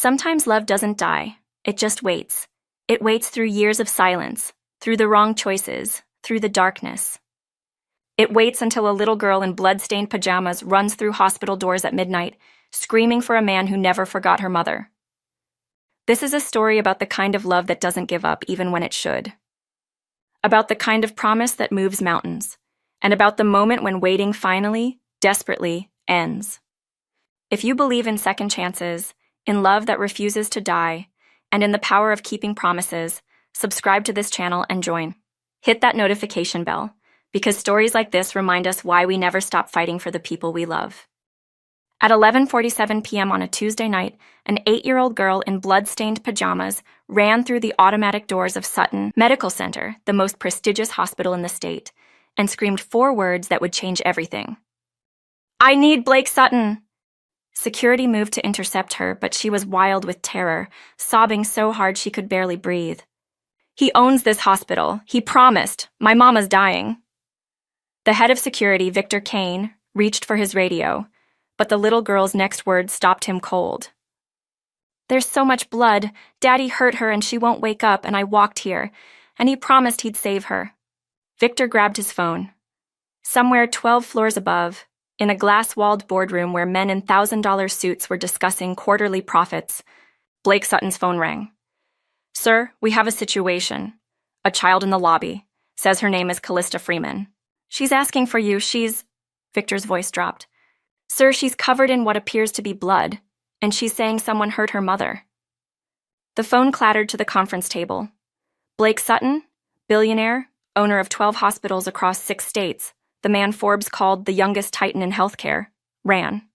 Sometimes love doesn't die. It just waits. It waits through years of silence, through the wrong choices, through the darkness. It waits until a little girl in blood-stained pajamas runs through hospital doors at midnight, screaming for a man who never forgot her mother. This is a story about the kind of love that doesn't give up even when it should. About the kind of promise that moves mountains, and about the moment when waiting finally, desperately, ends. If you believe in second chances, in love that refuses to die, and in the power of keeping promises, subscribe to this channel and join. Hit that notification bell, because stories like this remind us why we never stop fighting for the people we love. At 11:47 p.m. on a Tuesday night, an 8-year-old girl in blood-stained pajamas ran through the automatic doors of Sutton Medical Center, the most prestigious hospital in the state, and screamed 4 words that would change everything. "I need Blake Sutton!" Security moved to intercept her, but she was wild with terror, sobbing so hard she could barely breathe. "He owns this hospital. He promised. My mama's dying." The head of security, Victor Kane, reached for his radio, but the little girl's next words stopped him cold. "There's so much blood. Daddy hurt her and she won't wake up, and I walked here, and he promised he'd save her." Victor grabbed his phone. Somewhere 12 floors above, in a glass-walled boardroom where men in $1,000 suits were discussing quarterly profits, Blake Sutton's phone rang. "Sir, we have a situation. A child in the lobby. Says her name is Calista Freeman. She's asking for you. Victor's voice dropped. "Sir, she's covered in what appears to be blood, and she's saying someone hurt her mother." The phone clattered to the conference table. Blake Sutton, billionaire, owner of 12 hospitals across 6 states, the man Forbes called the youngest titan in healthcare, ran.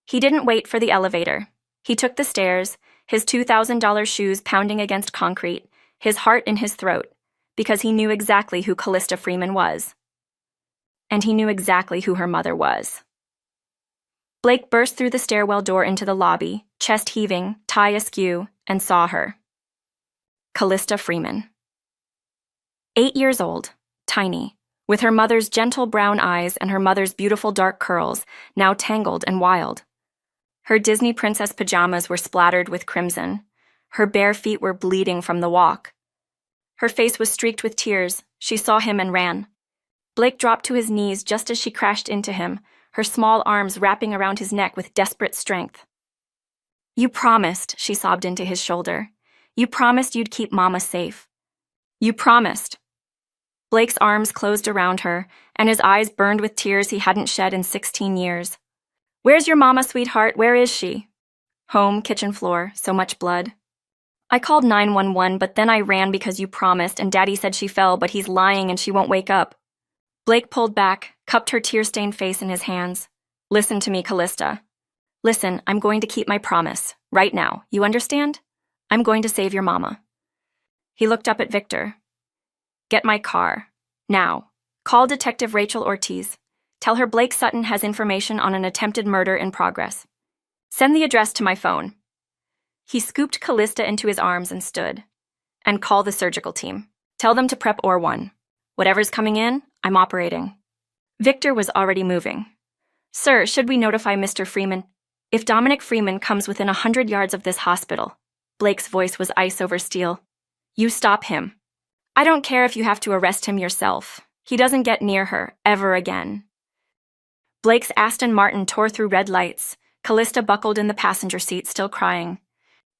He didn't wait for the elevator. He took the stairs, his $2,000 shoes pounding against concrete, his heart in his throat, because he knew exactly who Calista Freeman was. And he knew exactly who her mother was. Blake burst through the stairwell door into the lobby, chest heaving, tie askew, and saw her. Calista Freeman. 8 years old, tiny, with her mother's gentle brown eyes and her mother's beautiful dark curls, now tangled and wild. Her Disney princess pajamas were splattered with crimson. Her bare feet were bleeding from the walk. Her face was streaked with tears. She saw him and ran. Blake dropped to his knees just as she crashed into him, her small arms wrapping around his neck with desperate strength. "You promised," she sobbed into his shoulder. "You promised you'd keep Mama safe. You promised." Blake's arms closed around her, and his eyes burned with tears he hadn't shed in 16 years. "Where's your mama, sweetheart? Where is she?" "Home, kitchen floor, so much blood." "I called 911, but then I ran because you promised, and Daddy said she fell, but he's lying and she won't wake up." Blake pulled back, cupped her tear-stained face in his hands. "Listen to me, Calista. Listen, I'm going to keep my promise, right now, you understand? I'm going to save your mama." He looked up at Victor. "Get my car. Now. Call Detective Rachel Ortiz. Tell her Blake Sutton has information on an attempted murder in progress. Send the address to my phone." He scooped Calista into his arms and stood. "And call the surgical team. Tell them to prep OR1. Whatever's coming in, I'm operating." Victor was already moving. "Sir, should we notify Mr. Freeman? If Dominic Freeman comes within 100 yards of this hospital," Blake's voice was ice over steel, "you stop him. I don't care if you have to arrest him yourself. He doesn't get near her, ever again." Blake's Aston Martin tore through red lights. Calista buckled in the passenger seat, still crying.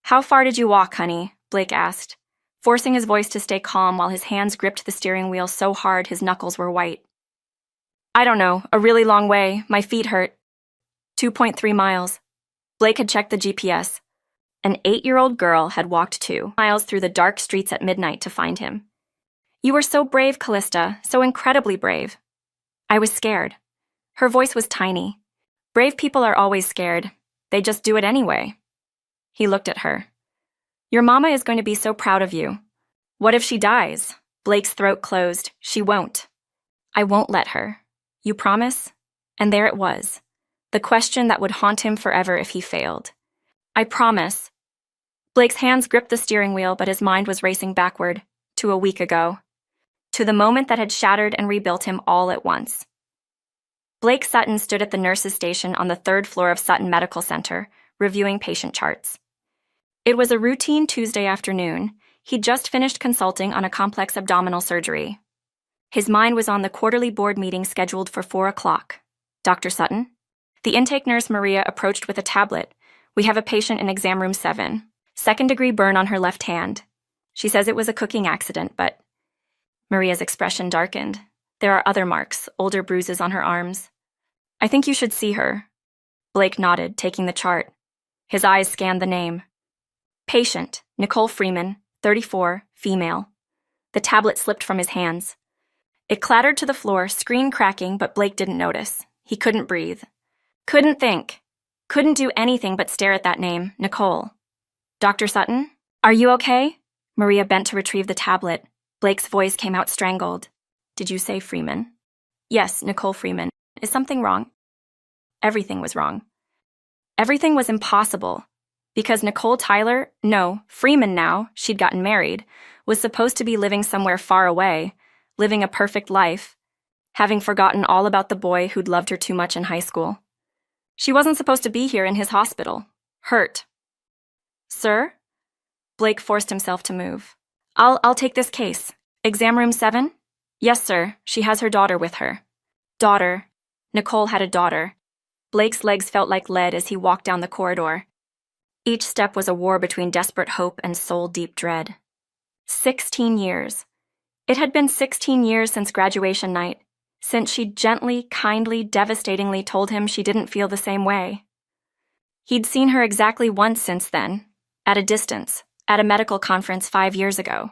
"How far did you walk, honey?" Blake asked, forcing his voice to stay calm while his hands gripped the steering wheel so hard his knuckles were white. "I don't know, a really long way. My feet hurt." 2.3 miles. Blake had checked the GPS. An 8-year-old girl had walked 2 miles through the dark streets at midnight to find him. "You were so brave, Calista, so incredibly brave." "I was scared." Her voice was tiny. "Brave people are always scared. They just do it anyway." He looked at her. "Your mama is going to be so proud of you." "What if she dies?" Blake's throat closed. "She won't." "I won't let her. You promise?" And there it was, the question that would haunt him forever if he failed. "I promise." Blake's hands gripped the steering wheel, but his mind was racing backward, to a week ago, to the moment that had shattered and rebuilt him all at once. Blake Sutton stood at the nurse's station on the 3rd floor of Sutton Medical Center, reviewing patient charts. It was a routine Tuesday afternoon. He'd just finished consulting on a complex abdominal surgery. His mind was on the quarterly board meeting scheduled for 4 o'clock. Dr. Sutton? The intake nurse Maria approached with a tablet. We have a patient in exam room 7. Second-degree burn on her left hand. She says it was a cooking accident, but... Maria's expression darkened. There are other marks, older bruises on her arms. I think you should see her. Blake nodded, taking the chart. His eyes scanned the name. Patient, Nicole Freeman, 34, female. The tablet slipped from his hands. It clattered to the floor, screen cracking, but Blake didn't notice. He couldn't breathe. Couldn't think. Couldn't do anything but stare at that name, Nicole. Dr. Sutton? Are you okay? Maria bent to retrieve the tablet. Blake's voice came out strangled. Did you say Freeman? Yes, Nicole Freeman. Is something wrong? Everything was wrong. Everything was impossible. Because Nicole Tyler, no, Freeman now, she'd gotten married, was supposed to be living somewhere far away, living a perfect life, having forgotten all about the boy who'd loved her too much in high school. She wasn't supposed to be here in his hospital. Hurt. Sir? Blake forced himself to move. I'll take this case. Exam room 7? Yes, sir. She has her daughter with her. Daughter. Nicole had a daughter. Blake's legs felt like lead as he walked down the corridor. Each step was a war between desperate hope and soul-deep dread. 16 years. It had been 16 years since graduation night, since she'd gently, kindly, devastatingly told him she didn't feel the same way. He'd seen her exactly once since then, at a distance, at a medical conference 5 years ago.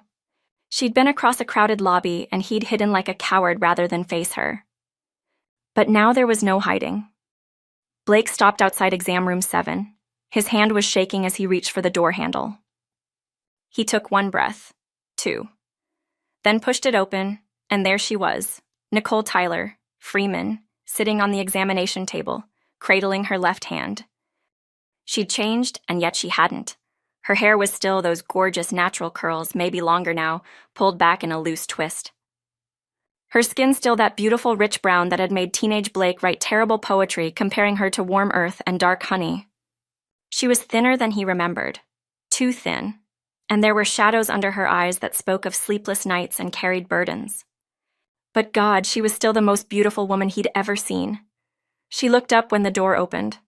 She'd been across a crowded lobby, and he'd hidden like a coward rather than face her. But now there was no hiding. Blake stopped outside exam room 7. His hand was shaking as he reached for the door handle. He took 1 breath, 2. Then pushed it open, and there she was, Nicole Tyler, Freeman, sitting on the examination table, cradling her left hand. She'd changed, and yet she hadn't. Her hair was still those gorgeous natural curls, maybe longer now, pulled back in a loose twist. Her skin still that beautiful rich brown that had made teenage Blake write terrible poetry comparing her to warm earth and dark honey. She was thinner than he remembered, too thin, and there were shadows under her eyes that spoke of sleepless nights and carried burdens. But God, she was still the most beautiful woman he'd ever seen. She looked up when the door opened.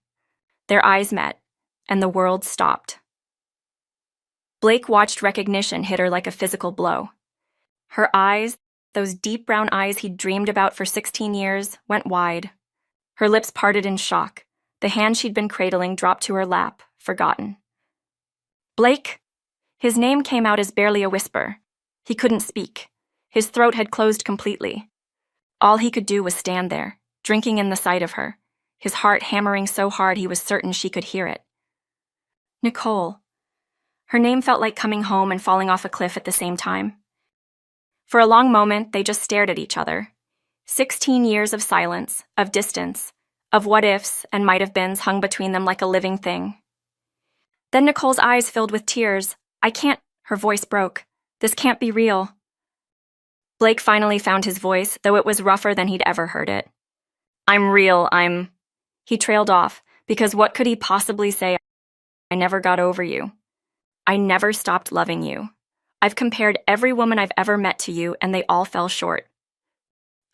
Their eyes met, and the world stopped. Blake watched recognition hit her like a physical blow. Her eyes, those deep brown eyes he'd dreamed about for 16 years, went wide. Her lips parted in shock. The hand she'd been cradling dropped to her lap, forgotten. Blake? His name came out as barely a whisper. He couldn't speak. His throat had closed completely. All he could do was stand there, drinking in the sight of her, his heart hammering so hard he was certain she could hear it. Nicole. Her name felt like coming home and falling off a cliff at the same time. For a long moment, they just stared at each other. 16 years of silence, of distance, of what-ifs and might-have-beens hung between them like a living thing. Then Nicole's eyes filled with tears. I can't, her voice broke. This can't be real. Blake finally found his voice, though it was rougher than he'd ever heard it. I'm real, He trailed off, because what could he possibly say? I never got over you. I never stopped loving you. I've compared every woman I've ever met to you, and they all fell short.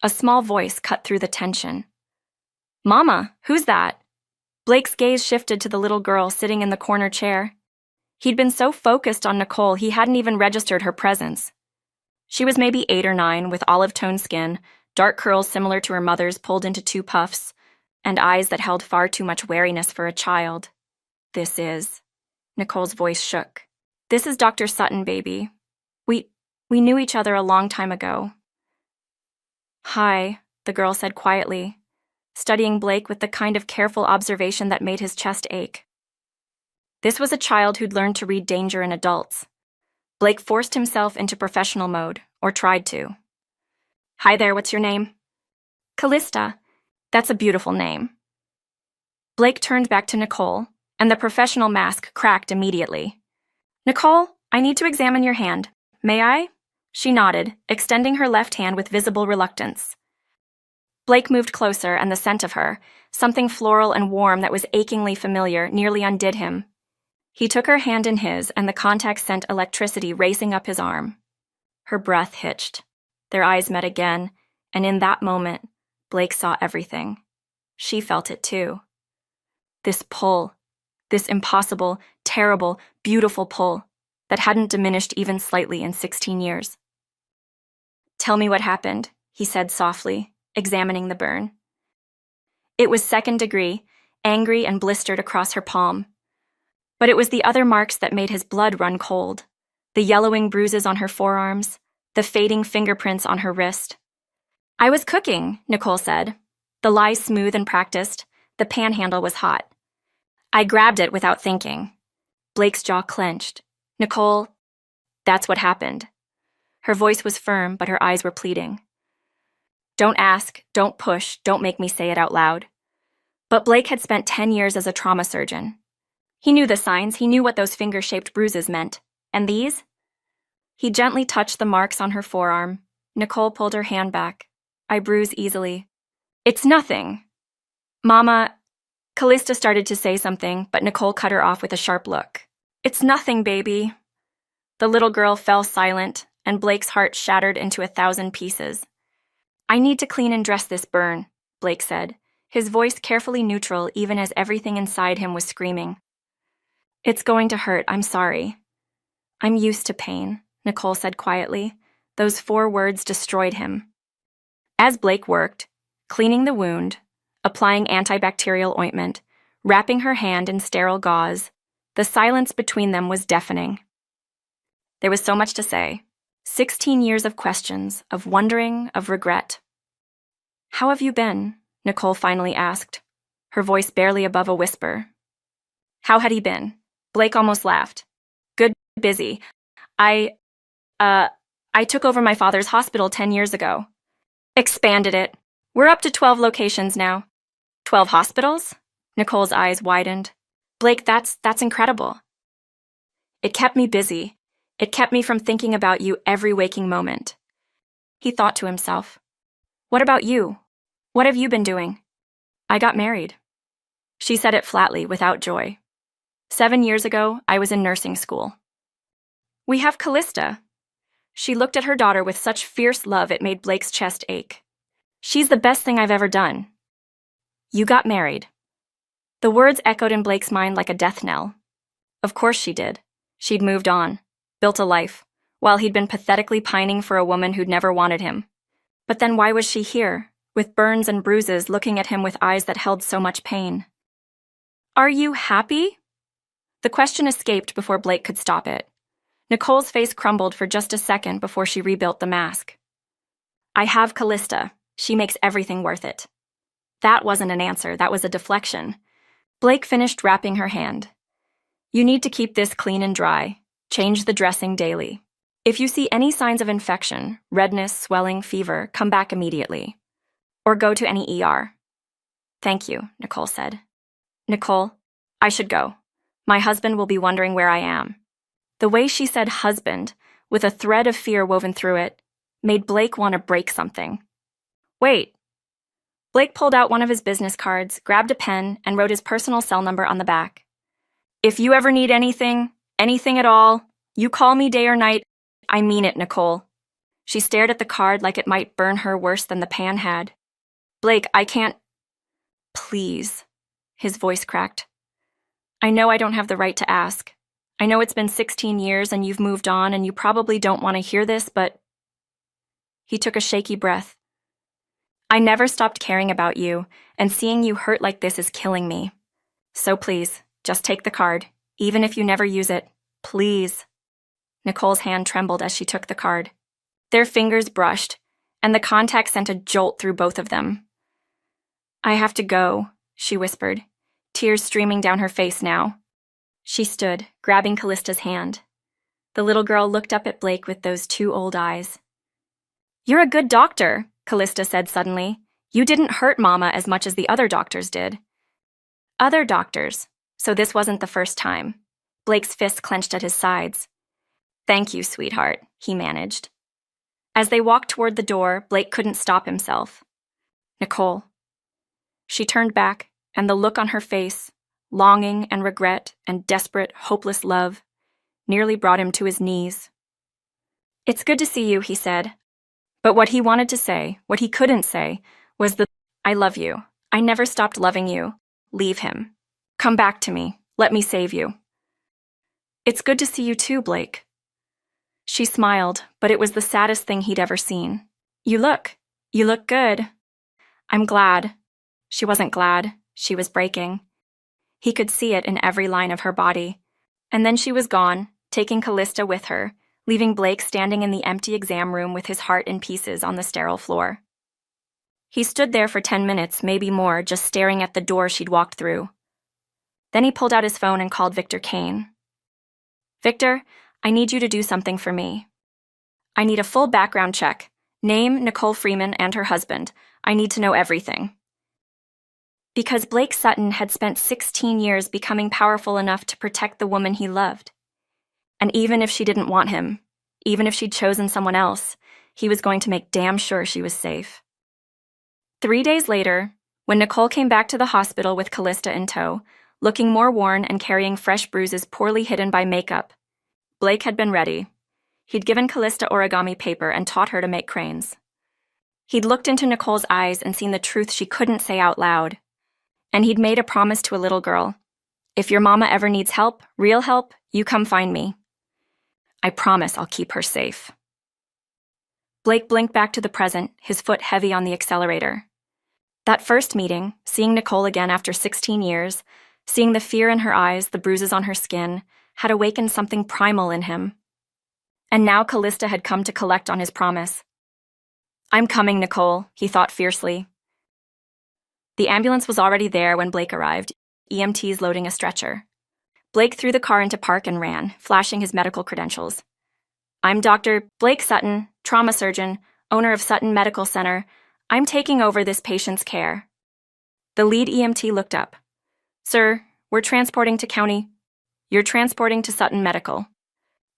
A small voice cut through the tension. Mama, who's that? Blake's gaze shifted to the little girl sitting in the corner chair. He'd been so focused on Nicole he hadn't even registered her presence. She was maybe 8 or 9, with olive-toned skin, dark curls similar to her mother's pulled into 2 puffs, and eyes that held far too much wariness for a child. This is... Nicole's voice shook. This is Dr. Sutton, baby. We knew each other a long time ago. Hi, the girl said quietly, studying Blake with the kind of careful observation that made his chest ache. This was a child who'd learned to read danger in adults. Blake forced himself into professional mode, or tried to. Hi there, what's your name? Calista. That's a beautiful name. Blake turned back to Nicole, and the professional mask cracked immediately. Nicole, I need to examine your hand. May I? She nodded, extending her left hand with visible reluctance. Blake moved closer, and the scent of her, something floral and warm that was achingly familiar, nearly undid him. He took her hand in his, and the contact sent electricity racing up his arm. Her breath hitched. Their eyes met again, and in that moment, Blake saw everything. She felt it too. This pull, this impossible, terrible, beautiful pull that hadn't diminished even slightly in 16 years. "Tell me what happened," he said softly, examining the burn. It was 2nd degree, angry and blistered across her palm. But it was the other marks that made his blood run cold. The yellowing bruises on her forearms, the fading fingerprints on her wrist. "I was cooking," Nicole said. The lie smooth and practiced. The pan handle was hot. "I grabbed it without thinking." Blake's jaw clenched. "Nicole, that's what happened." Her voice was firm, but her eyes were pleading. "Don't ask, don't push, don't make me say it out loud." But Blake had spent 10 years as a trauma surgeon. He knew the signs, he knew what those finger-shaped bruises meant. And these? He gently touched the marks on her forearm. Nicole pulled her hand back. "I bruise easily." "It's nothing." "Mama," Calista started to say something, but Nicole cut her off with a sharp look. "It's nothing, baby." The little girl fell silent, and Blake's heart shattered into 1,000 pieces. "I need to clean and dress this burn," Blake said, his voice carefully neutral even as everything inside him was screaming. "It's going to hurt, I'm sorry." "I'm used to pain," Nicole said quietly. Those 4 words destroyed him. As Blake worked, cleaning the wound, applying antibacterial ointment, wrapping her hand in sterile gauze, the silence between them was deafening. There was so much to say. 16 years of questions, of wondering, of regret. "How have you been?" Nicole finally asked, her voice barely above a whisper. How had he been? Blake almost laughed. "Good, busy. I took over my father's hospital 10 years ago. Expanded it. We're up to 12 locations now." 12 hospitals? Nicole's eyes widened. "Blake, that's incredible." "It kept me busy. It kept me from thinking about you every waking moment." He thought to himself, "What about you? What have you been doing?" "I got married." She said it flatly, without joy. 7 years ago, I was in nursing school. "We have Calista." She looked at her daughter with such fierce love it made Blake's chest ache. "She's the best thing I've ever done." "You got married." The words echoed in Blake's mind like a death knell. Of course she did. She'd moved on, built a life, while he'd been pathetically pining for a woman who'd never wanted him. But then why was she here, with burns and bruises, looking at him with eyes that held so much pain? "Are you happy?" The question escaped before Blake could stop it. Nicole's face crumbled for just a second before she rebuilt the mask. "I have Calista. She makes everything worth it." That wasn't an answer, that was a deflection. Blake finished wrapping her hand. "You need to keep this clean and dry. Change the dressing daily. If you see any signs of infection, redness, swelling, fever, come back immediately. Or go to any ER." "Thank you," Nicole said. "Nicole, I should go. My husband will be wondering where I am." The way she said husband, with a thread of fear woven through it, made Blake want to break something. "Wait." Blake pulled out one of his business cards, grabbed a pen, and wrote his personal cell number on the back. "If you ever need anything at all, you call me day or night. I mean it, Nicole." She stared at the card like it might burn her worse than the pan had. "Blake, I can't." "Please." His voice cracked. "I know I don't have the right to ask. I know it's been 16 years and you've moved on and you probably don't want to hear this, but..." He took a shaky breath. "I never stopped caring about you, and seeing you hurt like this is killing me. So please, just take the card, even if you never use it. Please." Nicole's hand trembled as she took the card. Their fingers brushed, and the contact sent a jolt through both of them. "I have to go," she whispered, tears streaming down her face now. She stood, grabbing Callista's hand. The little girl looked up at Blake with those 2 old eyes. "You're a good doctor," Calista said suddenly. "You didn't hurt Mama as much as the other doctors did." Other doctors, so this wasn't the first time. Blake's fist clenched at his sides. "Thank you, sweetheart," he managed. As they walked toward the door, Blake couldn't stop himself. "Nicole." She turned back, and the look on her face, longing and regret and desperate, hopeless love, nearly brought him to his knees. "It's good to see you," he said. But what he wanted to say, what he couldn't say, was "I love you. I never stopped loving you. Leave him. Come back to me. Let me save you." "It's good to see you too, Blake." She smiled, but it was the saddest thing he'd ever seen. You look good." "I'm glad." She wasn't glad. She was breaking. He could see it in every line of her body. And then she was gone, taking Calista with her, leaving Blake standing in the empty exam room with his heart in pieces on the sterile floor. He stood there for 10 minutes, maybe more, just staring at the door she'd walked through. Then he pulled out his phone and called Victor Kane. "Victor, I need you to do something for me. I need a full background check. Name, Nicole Freeman, and her husband. I need to know everything." Because Blake Sutton had spent 16 years becoming powerful enough to protect the woman he loved. And even if she didn't want him, even if she'd chosen someone else, he was going to make damn sure she was safe. 3 days later, when Nicole came back to the hospital with Calista in tow, looking more worn and carrying fresh bruises poorly hidden by makeup, Blake had been ready. He'd given Calista origami paper and taught her to make cranes. He'd looked into Nicole's eyes and seen the truth she couldn't say out loud. And he'd made a promise to a little girl. "If your mama ever needs help, real help, you come find me. I promise I'll keep her safe." Blake blinked back to the present, his foot heavy on the accelerator. That first meeting, seeing Nicole again after 16 years, seeing the fear in her eyes, the bruises on her skin, had awakened something primal in him. And now Calista had come to collect on his promise. "I'm coming, Nicole," he thought fiercely. The ambulance was already there when Blake arrived, EMTs loading a stretcher. Blake threw the car into park and ran, flashing his medical credentials. "I'm Dr. Blake Sutton, trauma surgeon, owner of Sutton Medical Center. I'm taking over this patient's care." The lead EMT looked up. "Sir, we're transporting to county. You're transporting to Sutton Medical.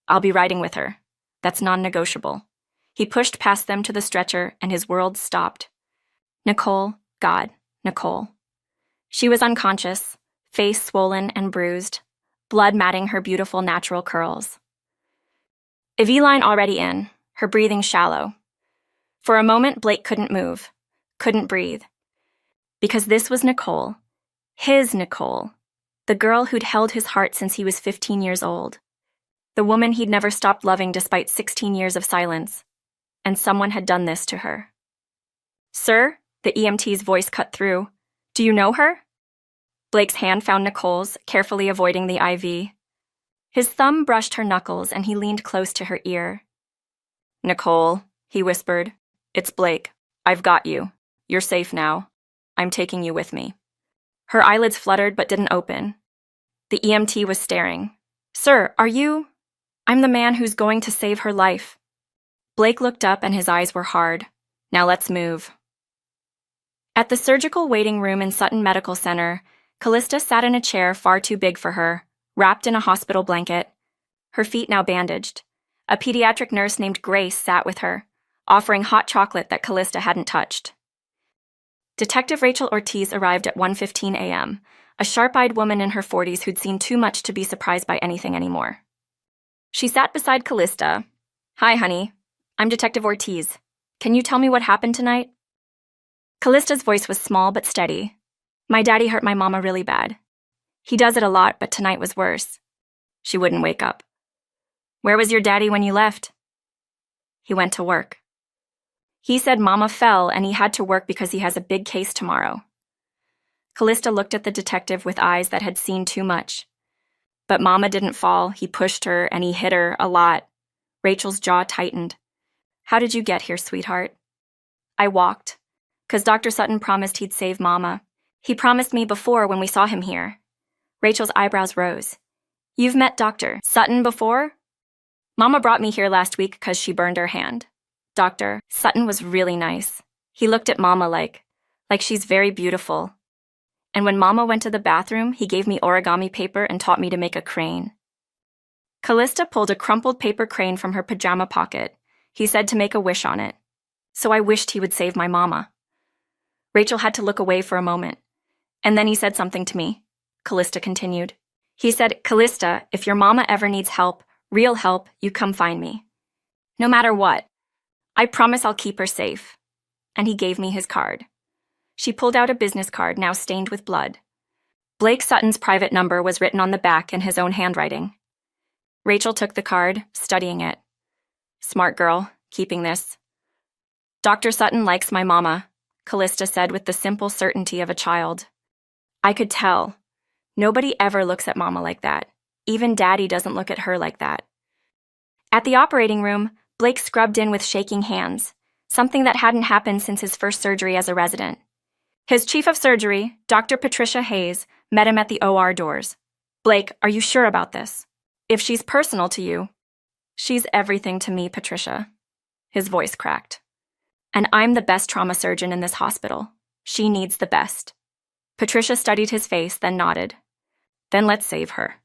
I'll be riding with her. That's non-negotiable." He pushed past them to the stretcher, and his world stopped. Nicole, God, Nicole. She was unconscious, face swollen and bruised, blood matting her beautiful natural curls. Eveline already in, her breathing shallow. For a moment, Blake couldn't move, couldn't breathe. Because this was Nicole, his Nicole, the girl who'd held his heart since he was 15 years old, the woman he'd never stopped loving despite 16 years of silence, and someone had done this to her. "Sir?" The EMT's voice cut through. "Do you know her?" Blake's hand found Nicole's, carefully avoiding the IV. His thumb brushed her knuckles, and he leaned close to her ear. "Nicole," he whispered, "it's Blake. I've got you. You're safe now. I'm taking you with me." Her eyelids fluttered but didn't open. The EMT was staring. "Sir, are you—" "I'm the man who's going to save her life." Blake looked up and his eyes were hard. "Now let's move." At the surgical waiting room in Sutton Medical Center, Calista sat in a chair far too big for her, wrapped in a hospital blanket, her feet now bandaged. A pediatric nurse named Grace sat with her, offering hot chocolate that Calista hadn't touched. Detective Rachel Ortiz arrived at 1:15 a.m., a sharp-eyed woman in her 40s who'd seen too much to be surprised by anything anymore. She sat beside Calista. "Hi, honey. I'm Detective Ortiz. Can you tell me what happened tonight?" Callista's voice was small but steady. "My daddy hurt my mama really bad. He does it a lot, but tonight was worse." She wouldn't wake up. "Where was your daddy when you left?" "He went to work. He said mama fell and he had to work because he has a big case tomorrow." Calista looked at the detective with eyes that had seen too much. "But mama didn't fall. He pushed her and he hit her a lot." Rachel's jaw tightened. "How did you get here, sweetheart?" "I walked. 'Cause Dr. Sutton promised he'd save Mama. He promised me before when we saw him here." Rachel's eyebrows rose. "You've met Dr. Sutton before?" "Mama brought me here last week 'cause she burned her hand. Dr. Sutton was really nice. He looked at Mama like she's very beautiful. And when Mama went to the bathroom, he gave me origami paper and taught me to make a crane." Calista pulled a crumpled paper crane from her pajama pocket. He said to make a wish on it. "So I wished he would save my mama." Rachel had to look away for a moment. And then he said something to me. Calista continued. He said, Calista, if your mama ever needs help, real help, you come find me. No matter what. I promise I'll keep her safe. And he gave me his card. She pulled out a business card now stained with blood. Blake Sutton's private number was written on the back in his own handwriting. Rachel took the card, studying it. Smart girl, keeping this. Dr. Sutton likes my mama, Calista said with the simple certainty of a child. I could tell. Nobody ever looks at mama like that. Even daddy doesn't look at her like that. At the operating room, Blake scrubbed in with shaking hands, something that hadn't happened since his first surgery as a resident. His chief of surgery, Dr. Patricia Hayes, met him at the OR doors. Blake, are you sure about this? If she's personal to you, she's everything to me, Patricia. His voice cracked. And I'm the best trauma surgeon in this hospital. She needs the best. Patricia studied his face, then nodded. Then let's save her.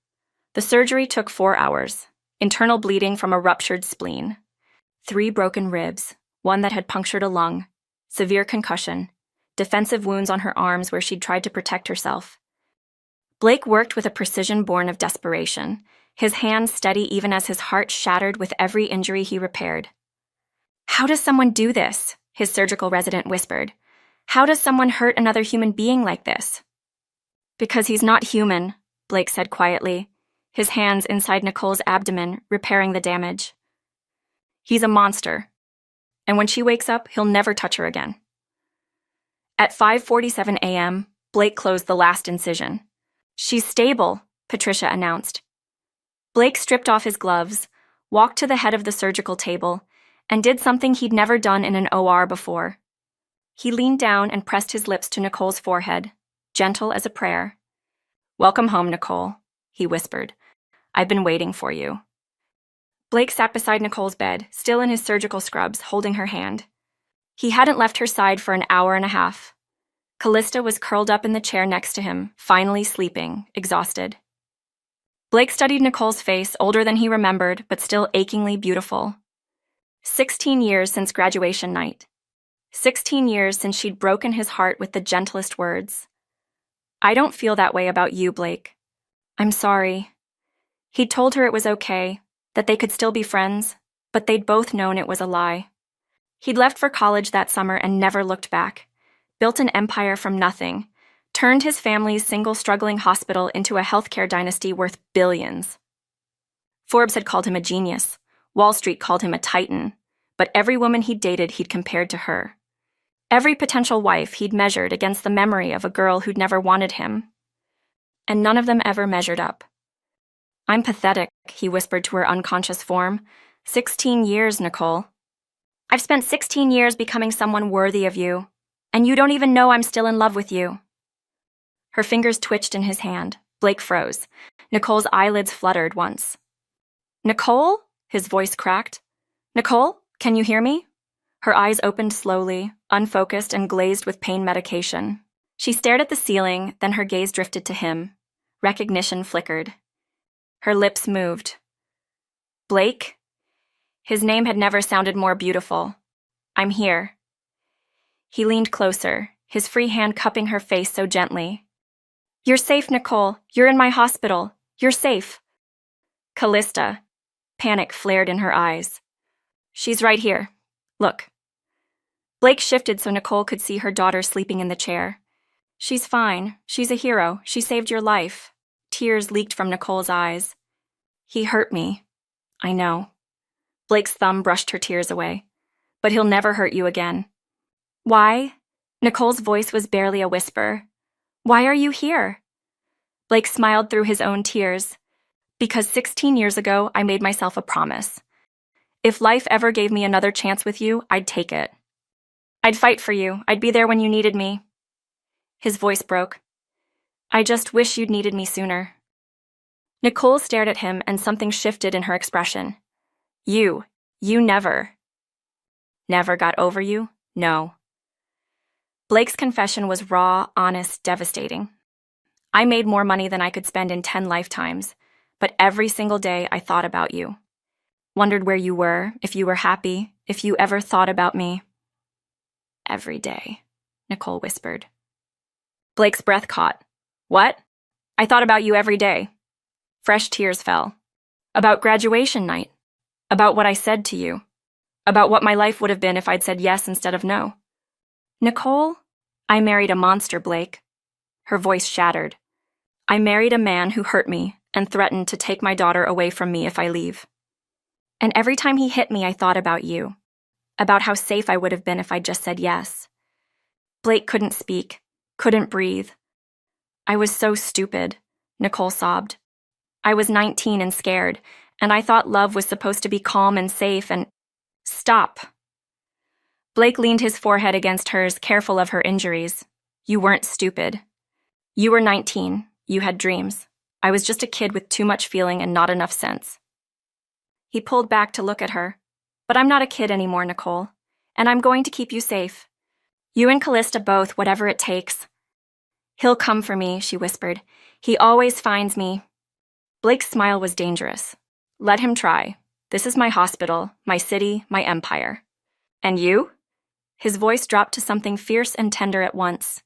The surgery took 4 hours. Internal bleeding from a ruptured spleen. 3 broken ribs, 1 that had punctured a lung, severe concussion, defensive wounds on her arms where she'd tried to protect herself. Blake worked with a precision born of desperation, his hands steady even as his heart shattered with every injury he repaired. How does someone do this? His surgical resident whispered. How does someone hurt another human being like this? Because he's not human, Blake said quietly, his hands inside Nicole's abdomen, repairing the damage. He's a monster, and when she wakes up, he'll never touch her again. At 5:47 a.m., Blake closed the last incision. She's stable, Patricia announced. Blake stripped off his gloves, walked to the head of the surgical table, and did something he'd never done in an OR before. He leaned down and pressed his lips to Nicole's forehead, gentle as a prayer. Welcome home, Nicole, he whispered. I've been waiting for you. Blake sat beside Nicole's bed, still in his surgical scrubs, holding her hand. He hadn't left her side for an hour and a half. Calista was curled up in the chair next to him, finally sleeping, exhausted. Blake studied Nicole's face, older than he remembered, but still achingly beautiful. 16 years since graduation night. 16 years since she'd broken his heart with the gentlest words. I don't feel that way about you, Blake. I'm sorry. He'd told her it was okay, that they could still be friends, but they'd both known it was a lie. He'd left for college that summer and never looked back, built an empire from nothing, turned his family's single struggling hospital into a healthcare dynasty worth billions. Forbes had called him a genius. Wall Street called him a titan, but every woman he'd dated he'd compared to her. Every potential wife he'd measured against the memory of a girl who'd never wanted him. And none of them ever measured up. I'm pathetic, he whispered to her unconscious form. 16 years, Nicole. I've spent 16 years becoming someone worthy of you, and you don't even know I'm still in love with you. Her fingers twitched in his hand. Blake froze. Nicole's eyelids fluttered once. Nicole? His voice cracked. Nicole, can you hear me? Her eyes opened slowly, unfocused and glazed with pain medication. She stared at the ceiling, then her gaze drifted to him. Recognition flickered. Her lips moved. Blake? His name had never sounded more beautiful. I'm here. He leaned closer, his free hand cupping her face so gently. You're safe, Nicole. You're in my hospital. You're safe. Calista. Panic flared in her eyes. She's right here. Look. Blake shifted so Nicole could see her daughter sleeping in the chair. She's fine. She's a hero. She saved your life. Tears leaked from Nicole's eyes. He hurt me. I know. Blake's thumb brushed her tears away. But he'll never hurt you again. Why? Nicole's voice was barely a whisper. Why are you here? Blake smiled through his own tears. Because 16 years ago, I made myself a promise. If life ever gave me another chance with you, I'd take it. I'd fight for you. I'd be there when you needed me. His voice broke. I just wish you'd needed me sooner. Nicole stared at him and something shifted in her expression. You never. Never got over you? No. Blake's confession was raw, honest, devastating. I made more money than I could spend in 10 lifetimes, but every single day I thought about you. Wondered where you were, if you were happy, if you ever thought about me. Every day, Nicole whispered. Blake's breath caught. What? I thought about you every day. Fresh tears fell. About graduation night. About what I said to you. About what my life would have been if I'd said yes instead of no. Nicole, I married a monster, Blake. Her voice shattered. I married a man who hurt me and threatened to take my daughter away from me if I leave. And every time he hit me, I thought about you. About how safe I would have been if I'd just said yes. Blake couldn't speak, couldn't breathe. I was so stupid, Nicole sobbed. I was 19 and scared, and I thought love was supposed to be calm and safe and… Stop. Blake leaned his forehead against hers, careful of her injuries. You weren't stupid. You were 19. You had dreams. I was just a kid with too much feeling and not enough sense. He pulled back to look at her. But I'm not a kid anymore, Nicole, and I'm going to keep you safe. You and Calista both, whatever it takes. He'll come for me, she whispered. He always finds me. Blake's smile was dangerous. Let him try. This is my hospital, my city, my empire. And you? His voice dropped to something fierce and tender at once.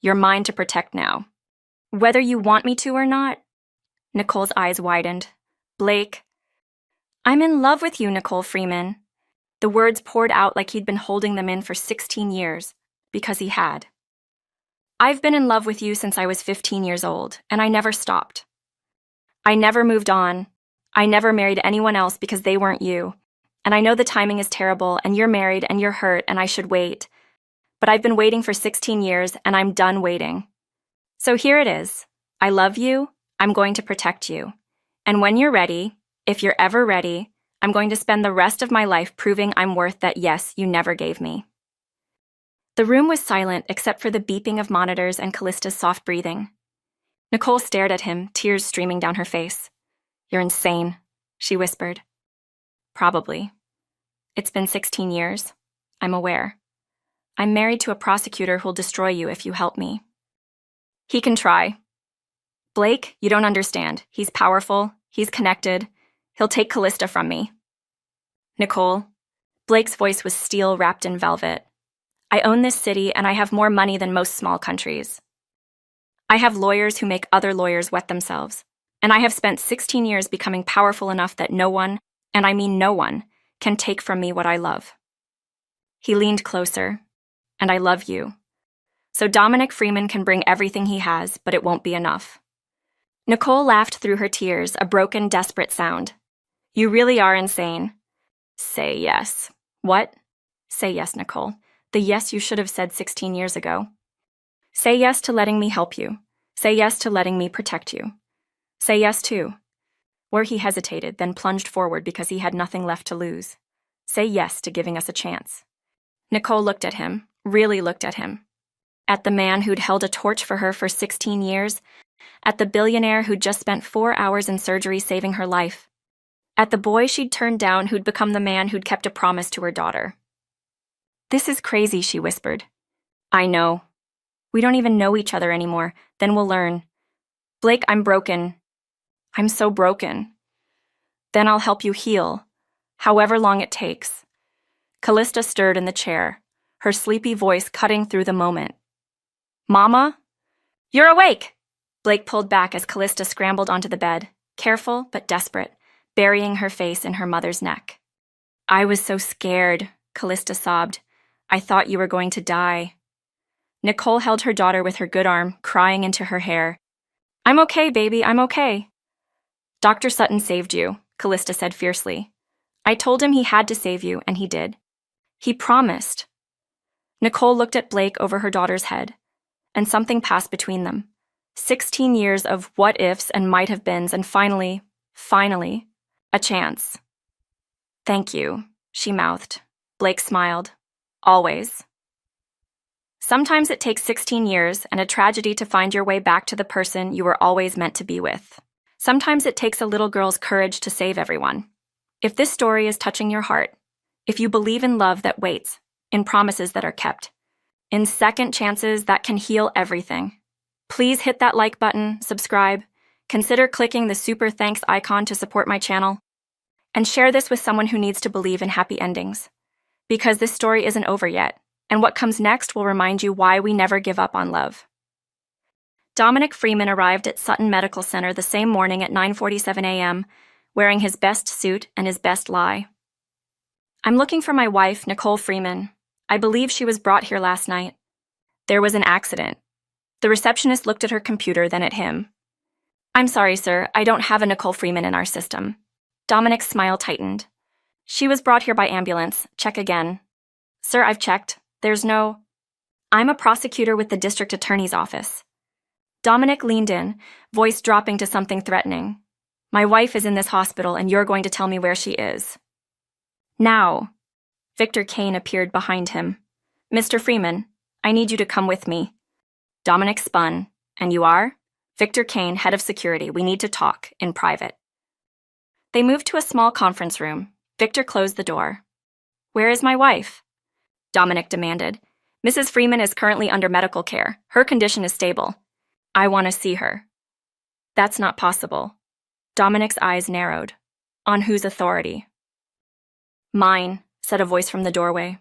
You're mine to protect now. Whether you want me to or not? Nicole's eyes widened. Blake. I'm in love with you, Nicole Freeman. The words poured out like he'd been holding them in for 16 years, because he had. I've been in love with you since I was 15 years old, and I never stopped. I never moved on. I never married anyone else because they weren't you. And I know the timing is terrible, and you're married, and you're hurt, and I should wait. But I've been waiting for 16 years, and I'm done waiting. So here it is. I love you. I'm going to protect you. And when you're ready, if you're ever ready, I'm going to spend the rest of my life proving I'm worth that yes you never gave me. The room was silent except for the beeping of monitors and Callista's soft breathing. Nicole stared at him, tears streaming down her face. You're insane, she whispered. Probably. It's been 16 years. I'm aware. I'm married to a prosecutor who'll destroy you if you help me. He can try. Blake, you don't understand. He's powerful. He's connected. He'll take Calista from me. Nicole. Blake's voice was steel wrapped in velvet. I own this city and I have more money than most small countries. I have lawyers who make other lawyers wet themselves. And I have spent 16 years becoming powerful enough that no one, and I mean no one, can take from me what I love. He leaned closer. And I love you. So Dominic Freeman can bring everything he has, but it won't be enough. Nicole laughed through her tears, a broken, desperate sound. You really are insane. Say yes. What? Say yes, Nicole. The yes you should have said 16 years ago. Say yes to letting me help you. Say yes to letting me protect you. Say yes too. Where he hesitated, then plunged forward because he had nothing left to lose. Say yes to giving us a chance. Nicole looked at him, really looked at him. At the man who'd held a torch for her for 16 years. At the billionaire who'd just spent 4 hours in surgery saving her life. At the boy she'd turned down who'd become the man who'd kept a promise to her daughter. This is crazy, she whispered. I know. We don't even know each other anymore. Then we'll learn. Blake, I'm broken. I'm so broken. Then I'll help you heal, however long it takes. Calista stirred in the chair, her sleepy voice cutting through the moment. Mama? You're awake! Blake pulled back as Calista scrambled onto the bed, careful but desperate, burying her face in her mother's neck. I was so scared, Calista sobbed. I thought you were going to die. Nicole held her daughter with her good arm, crying into her hair. I'm okay, baby, I'm okay. Dr. Sutton saved you, Calista said fiercely. I told him he had to save you, and he did. He promised. Nicole looked at Blake over her daughter's head, and something passed between them. 16 years of what-ifs and might-have-beens, and finally, a chance. Thank you, she mouthed. Blake smiled. Always. Sometimes it takes 16 years and a tragedy to find your way back to the person you were always meant to be with. Sometimes it takes a little girl's courage to save everyone. If this story is touching your heart, if you believe in love that waits, in promises that are kept, in second chances that can heal everything, please hit that like button, subscribe, consider clicking the super thanks icon to support my channel, and share this with someone who needs to believe in happy endings. Because this story isn't over yet, and what comes next will remind you why we never give up on love. Dominic Freeman arrived at Sutton Medical Center the same morning at 9:47 a.m., wearing his best suit and his best lie. "I'm looking for my wife, Nicole Freeman. I believe she was brought here last night. There was an accident." The receptionist looked at her computer, then at him. "I'm sorry, sir, I don't have a Nicole Freeman in our system." Dominic's smile tightened. "She was brought here by ambulance. Check again." "Sir, I've checked. There's no—" "I'm a prosecutor with the district attorney's office." Dominic leaned in, voice dropping to something threatening. "My wife is in this hospital, and you're going to tell me where she is." "Now." Victor Kane appeared behind him. "Mr. Freeman, I need you to come with me." Dominic spun. "And you are?" "Victor Kane, head of security. We need to talk, in private." They moved to a small conference room. Victor closed the door. "Where is my wife?" Dominic demanded. "Mrs. Freeman is currently under medical care. Her condition is stable. I want to see her." "That's not possible." Dominic's eyes narrowed. "On whose authority?" "Mine," said a voice from the doorway.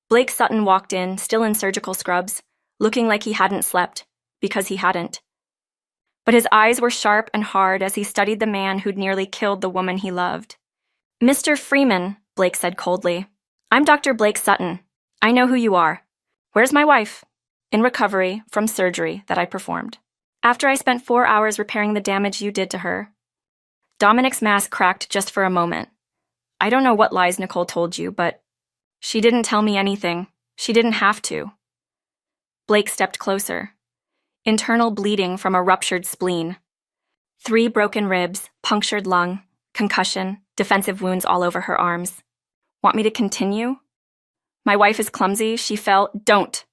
Blake Sutton walked in, still in surgical scrubs, looking like he hadn't slept, because he hadn't. But his eyes were sharp and hard as he studied the man who'd nearly killed the woman he loved. "Mr. Freeman," Blake said coldly, "I'm Dr. Blake Sutton. I know who you are. Where's my wife?" "In recovery from surgery that I performed. After I spent 4 hours repairing the damage you did to her." Dominic's mask cracked just for a moment. "I don't know what lies Nicole told you, but she didn't tell me anything. She didn't have to." Blake stepped closer. Internal bleeding from a ruptured spleen. 3 broken ribs, punctured lung, concussion, defensive wounds all over her arms. "Want me to continue?" "My wife is clumsy. She fell—" "Don't!"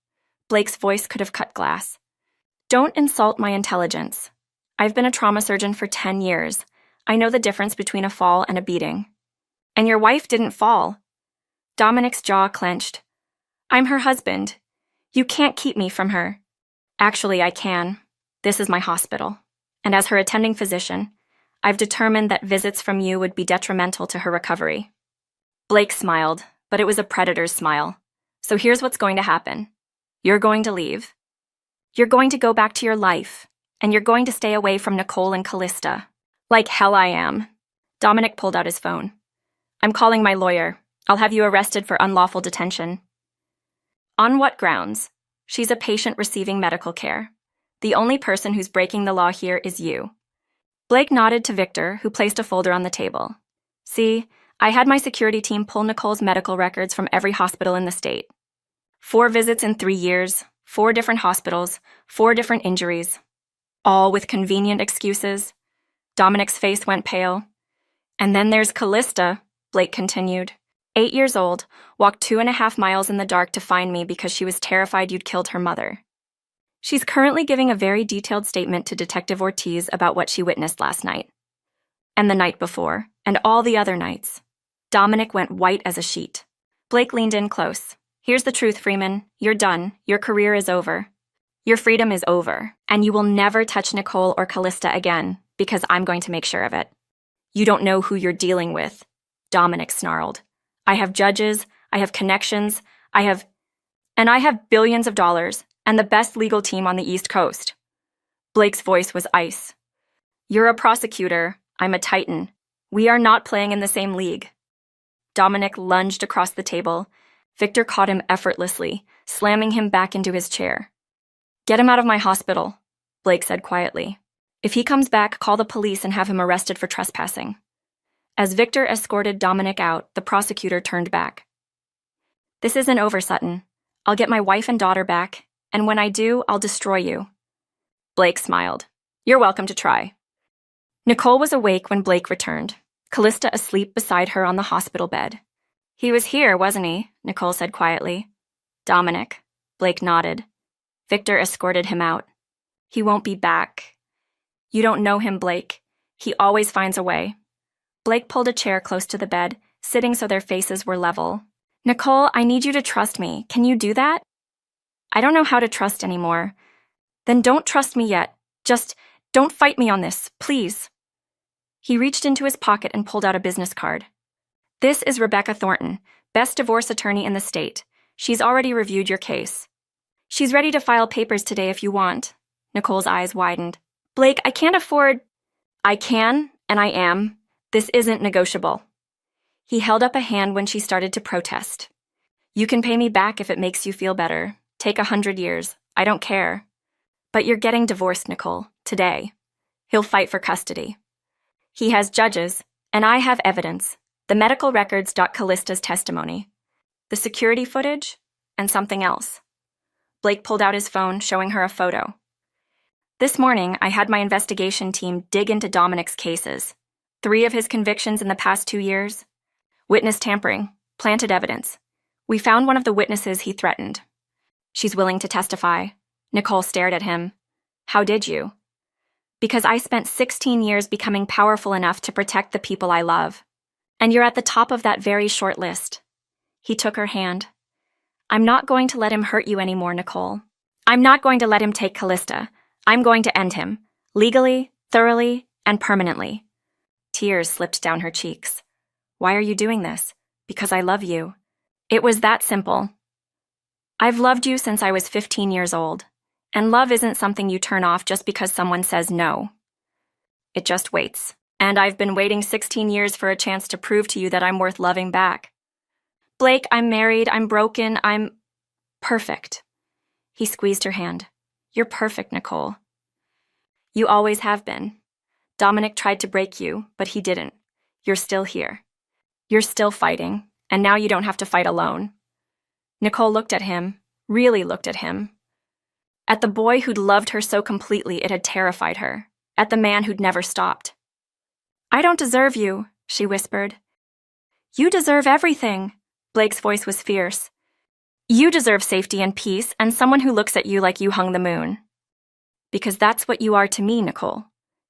Blake's voice could have cut glass. "Don't insult my intelligence. I've been a trauma surgeon for 10 years. I know the difference between a fall and a beating. And your wife didn't fall." Dominic's jaw clenched. "I'm her husband. You can't keep me from her." "Actually, I can. This is my hospital. And as her attending physician, I've determined that visits from you would be detrimental to her recovery." Blake smiled, but it was a predator's smile. "So here's what's going to happen. You're going to leave. You're going to go back to your life, and you're going to stay away from Nicole and Calista." "Like hell I am." Dominic pulled out his phone. "I'm calling my lawyer. I'll have you arrested for unlawful detention." "On what grounds?" "She's a patient receiving medical care. The only person who's breaking the law here is you." Blake nodded to Victor, who placed a folder on the table. "See, I had my security team pull Nicole's medical records from every hospital in the state. 4 visits in 3 years, 4 different hospitals, 4 different injuries. All with convenient excuses." Dominic's face went pale. "And then there's Calista," Blake continued. 8 years old, walked 2.5 miles in the dark to find me because she was terrified you'd killed her mother. She's currently giving a very detailed statement to Detective Ortiz about what she witnessed last night. And the night before, and all the other nights." Dominic went white as a sheet. Blake leaned in close. "Here's the truth, Freeman. You're done. Your career is over. Your freedom is over. And you will never touch Nicole or Calista again, because I'm going to make sure of it." "You don't know who you're dealing with," Dominic snarled. "I have judges, I have connections, I have billions of dollars, and the best legal team on the East Coast." Blake's voice was ice. "You're a prosecutor. I'm a titan. We are not playing in the same league." Dominic lunged across the table. Victor caught him effortlessly, slamming him back into his chair. "Get him out of my hospital," Blake said quietly. "If he comes back, call the police and have him arrested for trespassing." As Victor escorted Dominic out, the prosecutor turned back. "This isn't over, Sutton. I'll get my wife and daughter back, and when I do, I'll destroy you." Blake smiled. "You're welcome to try." Nicole was awake when Blake returned, Calista asleep beside her on the hospital bed. "He was here, wasn't he?" Nicole said quietly. "Dominic." Blake nodded. Victor escorted him out. "He won't be back." "You don't know him, Blake. He always finds a way." Blake pulled a chair close to the bed, sitting so their faces were level. "Nicole, I need you to trust me. Can you do that?" "I don't know how to trust anymore." "Then don't trust me yet. Just don't fight me on this, please." He reached into his pocket and pulled out a business card. "This is Rebecca Thornton, best divorce attorney in the state. She's already reviewed your case. She's ready to file papers today if you want. Nicole's eyes widened. Blake, I can't afford. I can, and I am. This isn't negotiable. He held up a hand when she started to protest. You can pay me back if it makes you feel better. Take 100 years. I don't care. But you're getting divorced, Nicole, today. He'll fight for custody. He has judges, and I have evidence. The medical records. Calista's testimony. The security footage, and something else. Blake pulled out his phone, showing her a photo. This morning, I had my investigation team dig into Dominic's cases. 3 of his convictions in the past 2 years. Witness tampering, planted evidence. We found one of the witnesses he threatened. She's willing to testify. Nicole stared at him. How did you? Because I spent 16 years becoming powerful enough to protect the people I love. And you're at the top of that very short list. He took her hand. I'm not going to let him hurt you anymore, Nicole. I'm not going to let him take Calista. I'm going to end him. Legally, thoroughly, and permanently. Tears slipped down her cheeks. Why are you doing this? Because I love you. It was that simple. I've loved you since I was 15 years old. And love isn't something you turn off just because someone says no. It just waits. And I've been waiting 16 years for a chance to prove to you that I'm worth loving back. Blake, I'm married, I'm broken, I'm perfect. He squeezed her hand. You're perfect, Nicole. You always have been. Dominic tried to break you, but he didn't. You're still here. You're still fighting, and now you don't have to fight alone. Nicole looked at him, really looked at him. At the boy who'd loved her so completely it had terrified her. At the man who'd never stopped. I don't deserve you, she whispered. You deserve everything. Blake's voice was fierce. You deserve safety and peace and someone who looks at you like you hung the moon. Because that's what you are to me, Nicole.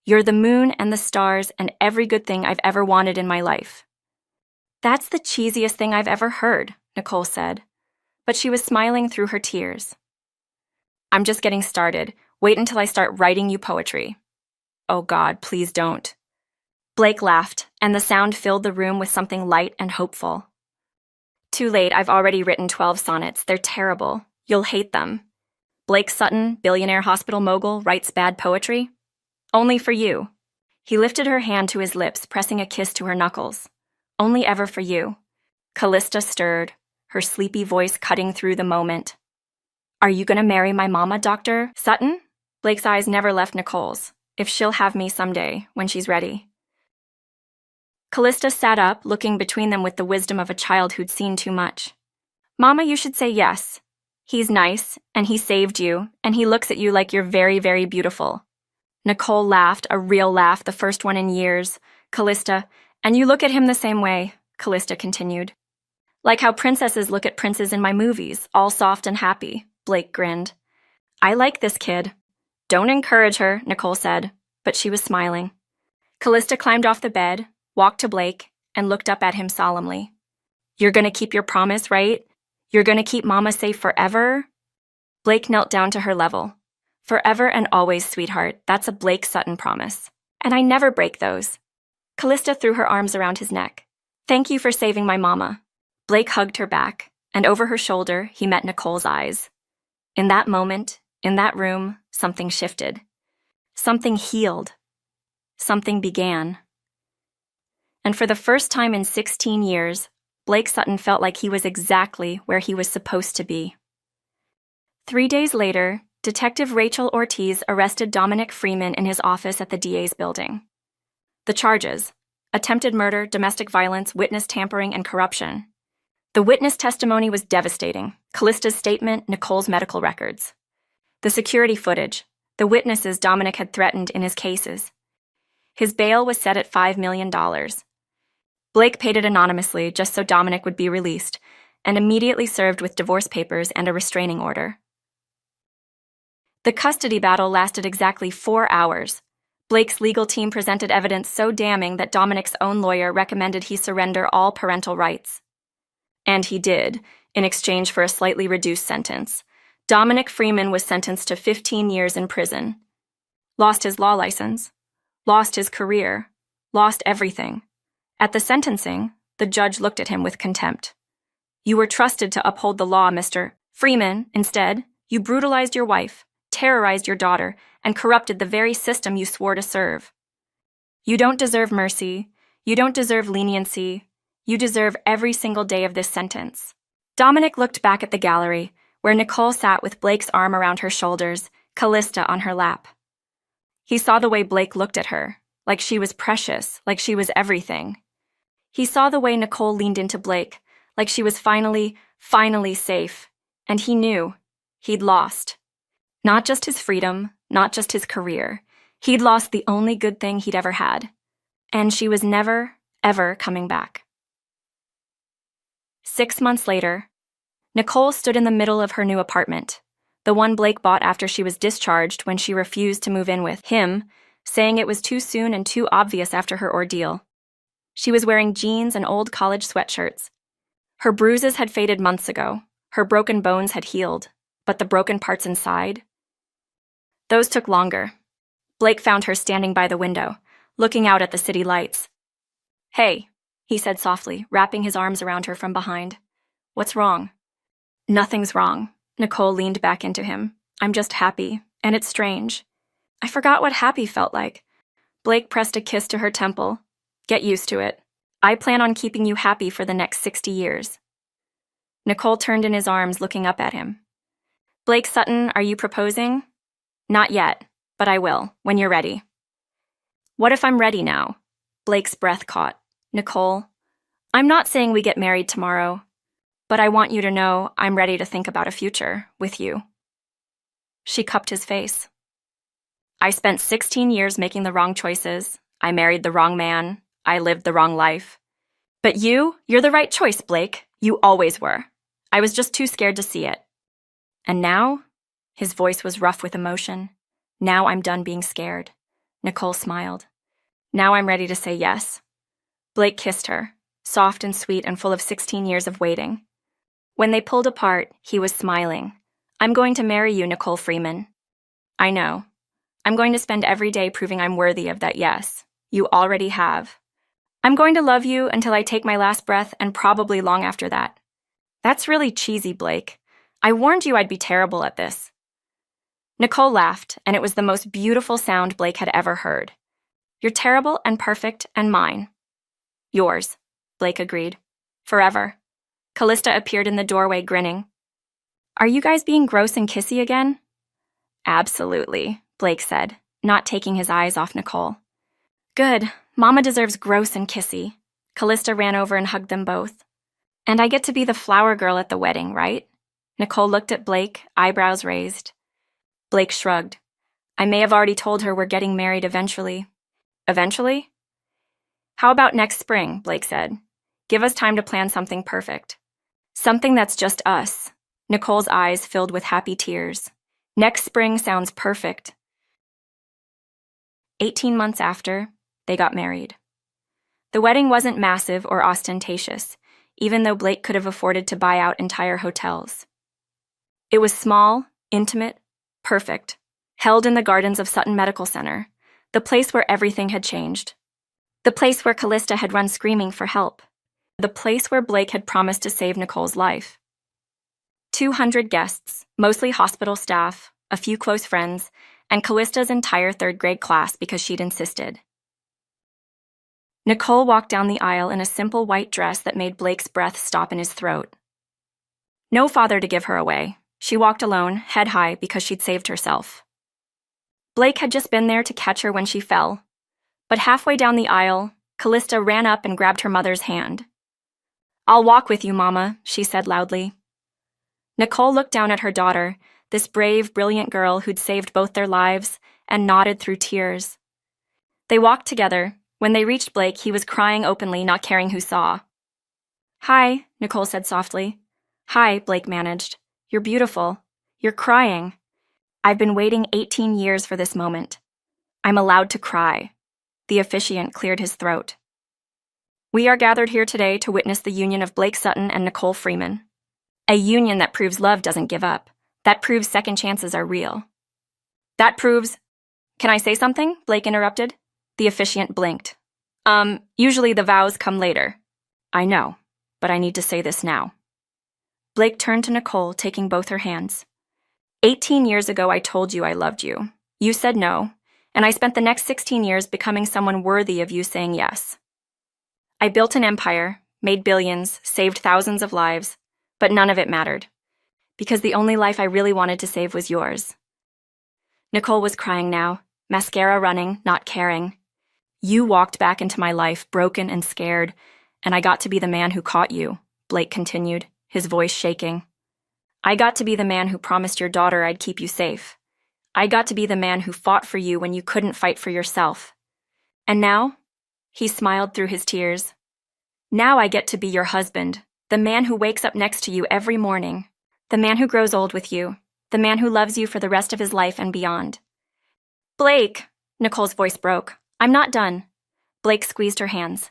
You're the moon and the stars and every good thing I've ever wanted in my life. That's the cheesiest thing I've ever heard, Nicole said. But she was smiling through her tears. I'm just getting started. Wait until I start writing you poetry. Oh God, please don't. Blake laughed, and the sound filled the room with something light and hopeful. Too late, I've already written 12 sonnets. They're terrible. You'll hate them. Blake Sutton, billionaire hospital mogul, writes bad poetry? Only for you. He lifted her hand to his lips, pressing a kiss to her knuckles. Only ever for you. Calista stirred, her sleepy voice cutting through the moment. Are you gonna marry my mama, Dr. Sutton? Blake's eyes never left Nicole's. If she'll have me someday, when she's ready. Calista sat up, looking between them with the wisdom of a child who'd seen too much. Mama, you should say yes. He's nice, and he saved you, and he looks at you like you're very, very beautiful. Nicole laughed, a real laugh, the first one in years. Calista, and you look at him the same way, Calista continued. Like how princesses look at princes in my movies, all soft and happy, Blake grinned. I like this kid. Don't encourage her, Nicole said, but she was smiling. Calista climbed off the bed, walked to Blake, and looked up at him solemnly. You're gonna keep your promise, right? You're gonna keep Mama safe forever? Blake knelt down to her level. Forever and always, sweetheart, that's a Blake Sutton promise. And I never break those. Calista threw her arms around his neck. Thank you for saving my mama. Blake hugged her back, and over her shoulder, he met Nicole's eyes. In that moment, in that room, something shifted. Something healed. Something began. And for the first time in 16 years, Blake Sutton felt like he was exactly where he was supposed to be. 3 days later, Detective Rachel Ortiz arrested Dominic Freeman in his office at the DA's building. The charges: attempted murder, domestic violence, witness tampering, and corruption. The witness testimony was devastating. Calista's statement, Nicole's medical records. The security footage, the witnesses Dominic had threatened in his cases. His bail was set at $5 million. Blake paid it anonymously just so Dominic would be released, and immediately served with divorce papers and a restraining order. The custody battle lasted exactly 4 hours. Blake's legal team presented evidence so damning that Dominic's own lawyer recommended he surrender all parental rights. And he did, in exchange for a slightly reduced sentence. Dominic Freeman was sentenced to 15 years in prison. Lost his law license. Lost his career. Lost everything. At the sentencing, the judge looked at him with contempt. You were trusted to uphold the law, Mr. Freeman. Instead, you brutalized your wife, terrorized your daughter, and corrupted the very system you swore to serve. You don't deserve mercy. You don't deserve leniency. You deserve every single day of this sentence. Dominic looked back at the gallery, where Nicole sat with Blake's arm around her shoulders, Calista on her lap. He saw the way Blake looked at her, like she was precious, like she was everything. He saw the way Nicole leaned into Blake, like she was finally safe, and he knew he'd lost. Not just his freedom, not just his career. He'd lost the only good thing he'd ever had. And she was never, ever coming back. 6 months later, Nicole stood in the middle of her new apartment, the one Blake bought after she was discharged when she refused to move in with him, saying it was too soon and too obvious after her ordeal. She was wearing jeans and old college sweatshirts. Her bruises had faded months ago. Her broken bones had healed, but the broken parts inside? Those took longer. Blake found her standing by the window, looking out at the city lights. "Hey," he said softly, wrapping his arms around her from behind. "What's wrong?" "Nothing's wrong." Nicole leaned back into him. "I'm just happy, and it's strange. I forgot what happy felt like." Blake pressed a kiss to her temple. "Get used to it. I plan on keeping you happy for the next 60 years. Nicole turned in his arms, looking up at him. "Blake Sutton, are you proposing?" "Not yet, but I will, when you're ready." "What if I'm ready now?" Blake's breath caught. "Nicole, I'm not saying we get married tomorrow, but I want you to know I'm ready to think about a future with you." She cupped his face. "I spent 16 years making the wrong choices. I married the wrong man. I lived the wrong life. But you're the right choice, Blake. You always were. I was just too scared to see it. And now?" His voice was rough with emotion. "Now I'm done being scared." Nicole smiled. "Now I'm ready to say yes." Blake kissed her, soft and sweet and full of 16 years of waiting. When they pulled apart, he was smiling. "I'm going to marry you, Nicole Freeman." "I know. I'm going to spend every day proving I'm worthy of that yes. You already have. I'm going to love you until I take my last breath and probably long after that." "That's really cheesy, Blake. I warned you I'd be terrible at this." Nicole laughed, and it was the most beautiful sound Blake had ever heard. "You're terrible and perfect and mine." "Yours," Blake agreed. "Forever." Calista appeared in the doorway, grinning. "Are you guys being gross and kissy again?" "Absolutely," Blake said, not taking his eyes off Nicole. "Good. Mama deserves gross and kissy." Calista ran over and hugged them both. "And I get to be the flower girl at the wedding, right?" Nicole looked at Blake, eyebrows raised. Blake shrugged. "I may have already told her we're getting married eventually." "Eventually?" "How about next spring?" Blake said. "Give us time to plan something perfect. Something that's just us." Nicole's eyes filled with happy tears. "Next spring sounds perfect." 18 months after, they got married. The wedding wasn't massive or ostentatious, even though Blake could have afforded to buy out entire hotels. It was small, intimate, perfect, held in the gardens of Sutton Medical Center, the place where everything had changed. The place where Calista had run screaming for help. The place where Blake had promised to save Nicole's life. 200 guests, mostly hospital staff, a few close friends, and Calista's entire third-grade class because she'd insisted. Nicole walked down the aisle in a simple white dress that made Blake's breath stop in his throat. No father to give her away. She walked alone, head high, because she'd saved herself. Blake had just been there to catch her when she fell. But halfway down the aisle, Calista ran up and grabbed her mother's hand. "I'll walk with you, Mama," she said loudly. Nicole looked down at her daughter, this brave, brilliant girl who'd saved both their lives, and nodded through tears. They walked together. When they reached Blake, he was crying openly, not caring who saw. "Hi," Nicole said softly. "Hi," Blake managed. "You're beautiful. You're crying. I've been waiting 18 years for this moment. I'm allowed to cry." The officiant cleared his throat. "We are gathered here today to witness the union of Blake Sutton and Nicole Freeman. A union that proves love doesn't give up. That proves second chances are real. That proves—" "Can I say something?" Blake interrupted. The officiant blinked. Usually the vows come later." "I know, but I need to say this now." Blake turned to Nicole, taking both her hands. 18 years ago I told you I loved you. You said no, and I spent the next 16 years becoming someone worthy of you saying yes. I built an empire, made billions, saved thousands of lives, but none of it mattered, because the only life I really wanted to save was yours. Nicole was crying now, mascara running, not caring. You walked back into my life, broken and scared, and I got to be the man who caught you, Blake continued, his voice shaking. I got to be the man who promised your daughter I'd keep you safe. I got to be the man who fought for you when you couldn't fight for yourself. And now? He smiled through his tears. Now I get to be your husband, the man who wakes up next to you every morning, the man who grows old with you, the man who loves you for the rest of his life and beyond. Blake, Nicole's voice broke. I'm not done. Blake squeezed her hands.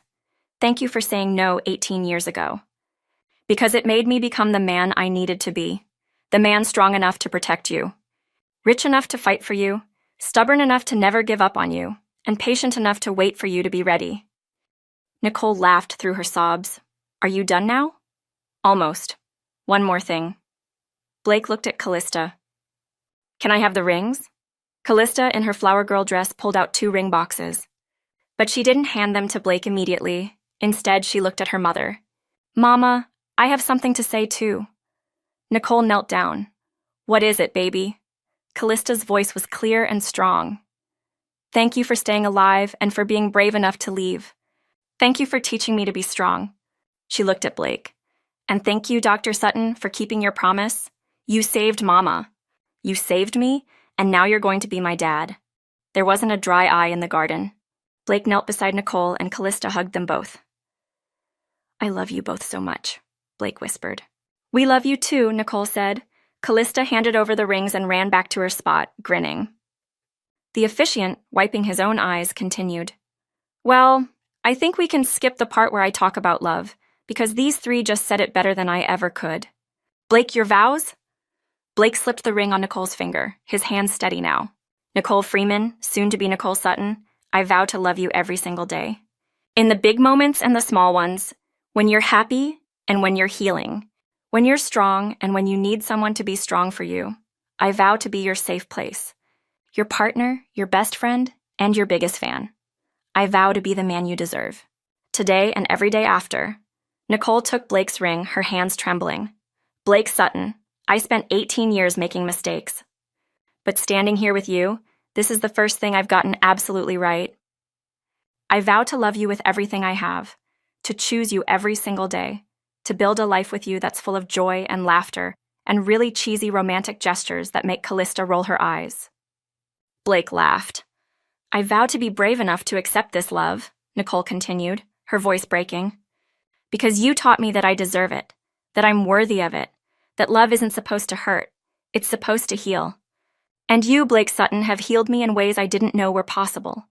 Thank you for saying no 18 years ago. Because it made me become the man I needed to be, the man strong enough to protect you, rich enough to fight for you, stubborn enough to never give up on you, and patient enough to wait for you to be ready. Nicole laughed through her sobs. Are you done now? Almost. One more thing. Blake looked at Calista. Can I have the rings? Calista, in her flower girl dress, pulled out 2 ring boxes. But she didn't hand them to Blake immediately. Instead, she looked at her mother. Mama, I have something to say too. Nicole knelt down. What is it, baby? Callista's voice was clear and strong. Thank you for staying alive and for being brave enough to leave. Thank you for teaching me to be strong. She looked at Blake. And thank you, Dr. Sutton, for keeping your promise. You saved Mama. You saved me, and now you're going to be my dad. There wasn't a dry eye in the garden. Blake knelt beside Nicole, and Calista hugged them both. I love you both so much, Blake whispered. We love you too, Nicole said. Calista handed over the rings and ran back to her spot, grinning. The officiant, wiping his own eyes, continued. Well, I think we can skip the part where I talk about love, because these 3 just said it better than I ever could. Blake, your vows? Blake slipped the ring on Nicole's finger, his hands steady now. Nicole Freeman, soon to be Nicole Sutton, I vow to love you every single day. In the big moments and the small ones, when you're happy and when you're healing, when you're strong and when you need someone to be strong for you, I vow to be your safe place, your partner, your best friend, and your biggest fan. I vow to be the man you deserve. Today and every day after. Nicole took Blake's ring, her hands trembling. Blake Sutton, I spent 18 years making mistakes. But standing here with you, this is the first thing I've gotten absolutely right. I vow to love you with everything I have, to choose you every single day, to build a life with you that's full of joy and laughter and really cheesy romantic gestures that make Calista roll her eyes. Blake laughed. I vow to be brave enough to accept this love, Nicole continued, her voice breaking. Because you taught me that I deserve it, that I'm worthy of it, that love isn't supposed to hurt, it's supposed to heal. And you, Blake Sutton, have healed me in ways I didn't know were possible.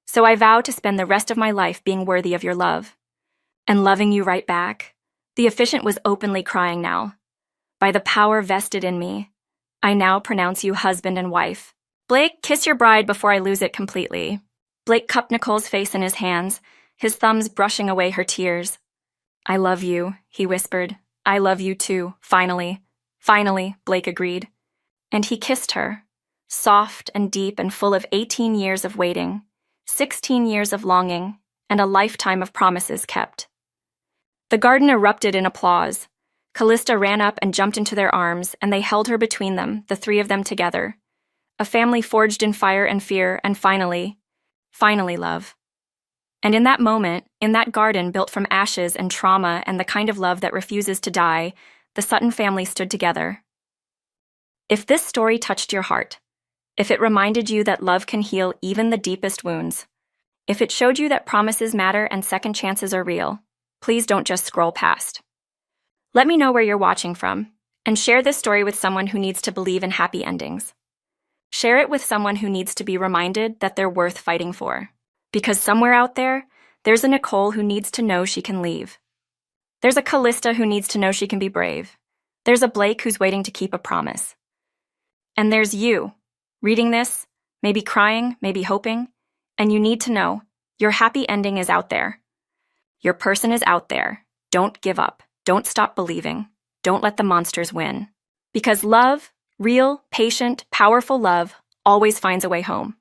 So I vow to spend the rest of my life being worthy of your love. And loving you right back. The officiant was openly crying now. By the power vested in me, I now pronounce you husband and wife. Blake, kiss your bride before I lose it completely. Blake cupped Nicole's face in his hands, his thumbs brushing away her tears. I love you, he whispered. I love you too, finally. Finally, Blake agreed. And he kissed her, soft and deep and full of 18 years of waiting, 16 years of longing, and a lifetime of promises kept. The garden erupted in applause. Calista ran up and jumped into their arms, and they held her between them, the 3 of them together. A family forged in fire and fear, and finally love. And in that moment, in that garden built from ashes and trauma and the kind of love that refuses to die, the Sutton family stood together. If this story touched your heart, if it reminded you that love can heal even the deepest wounds, if it showed you that promises matter and second chances are real, please don't just scroll past. Let me know where you're watching from, and share this story with someone who needs to believe in happy endings. Share it with someone who needs to be reminded that they're worth fighting for. Because somewhere out there, there's a Nicole who needs to know she can leave. There's a Calista who needs to know she can be brave. There's a Blake who's waiting to keep a promise. And there's you, reading this, maybe crying, maybe hoping, and you need to know your happy ending is out there. Your person is out there. Don't give up. Don't stop believing. Don't let the monsters win. Because love, real, patient, powerful love, always finds a way home.